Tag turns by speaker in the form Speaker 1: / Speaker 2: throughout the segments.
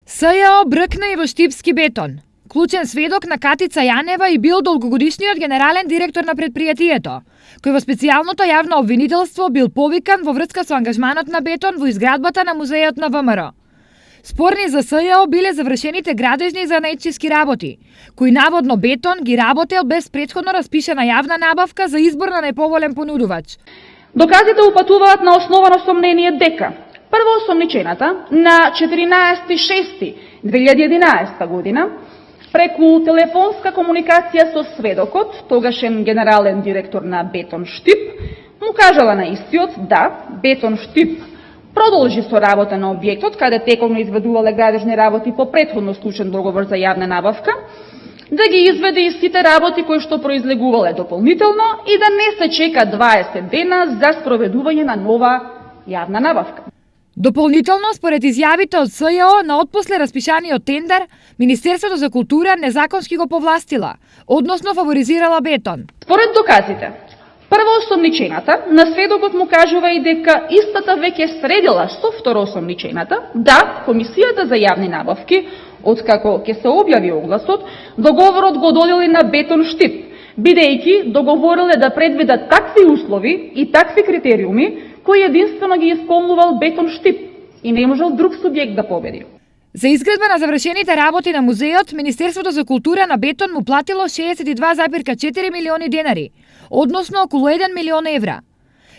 Speaker 1: СЈО бркна и во Штипски бетон. Клучен сведок на Катица Јанева и бил долгогодишниот генерален директор на предпријатието, кој во специјалното јавно обвинителство бил повикан во врска со ангажманот на бетон во изградбата на музејот на ВМРО. Спорни за СЈО биле завршените градежни и занаетчиски работи, кои наводно бетон ги работел без претходно распишена јавна набавка за избор на најповолен понудувач.
Speaker 2: Доказите упатуваат на основано сомнение дека прво осомничената на 14.6.2011 година преку телефонска комуникација со сведокот, тогашен генерален директор на Бетон Штип, му кажала на истиот да Бетон Штип продолжи со работа на објектот, каде тековно изведувале градежни работи по претходно склучен договор за јавна набавка, да ги изведе и сите работи кои што произлегувале дополнително и да не се чека 20 дена за спроведување на нова јавна набавка.
Speaker 1: Дополнително, според изјавите од СЈО на отпосле распишаниот тендер, Министерството за култура незаконски го повластила, односно фаворизирала бетон.
Speaker 2: Според доказите, првоосомничената на сведокот му кажува и дека истата веќе средила со второосомничената да Комисијата за јавни набавки, откако ќе се објави огласот, договорот го додели на Бетон Штип, бидејќи договориле да предвидат такви услови и такви критериуми кои единствено ги исполнувал Бетон Штип и не можел друг субјект да победи.
Speaker 1: За изградба на завршените работи на музејот, Министерството за култура на бетон му платило 62,4 милиони денари, односно околу 1 милион евра.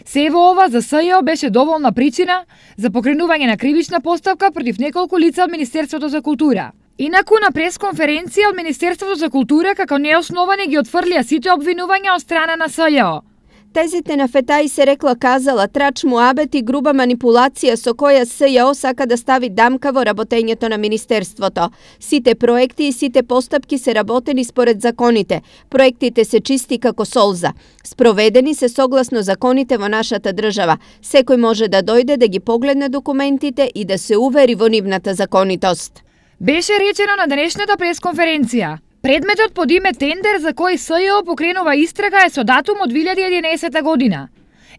Speaker 1: Сево ова за СЈО беше доволна причина за покренување на кривична поставка против неколку лица од Министерството за култура. Инаку на пресконференција од Министерството за култура како неосновани ги отфрлија сите обвинувања од страна на СЈО.
Speaker 3: Тезите на Фетај се рекла казала трач муабет и груба манипулација со која СЈО сака да стави дамка во работењето на Министерството. Сите проекти и сите постапки се работени според законите. Проектите се чисти како солза. Спроведени се согласно законите во нашата држава. Секој може да дојде да ги погледне документите и да се увери во нивната законитост.
Speaker 1: Беше речено на денешната пресконференција. Предметот под име тендер за кој СЈО покренува истрага е со датум од 2011 година.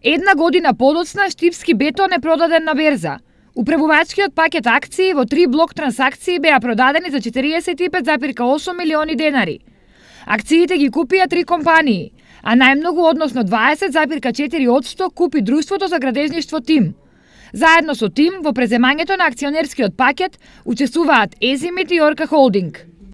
Speaker 1: Една година подоцна Штипски бетон е продаден на берза. Управувачкиот пакет акции во 3 блок трансакции беа продадени за 45,8 милиони денари. Акциите ги купија 3 компании, а најмногу, односно 20,4% купи Друштвото за градежништво ТИМ. Заедно со ТИМ во преземањето на акционерскиот пакет учествуваат Езимит и Орка Холдинг.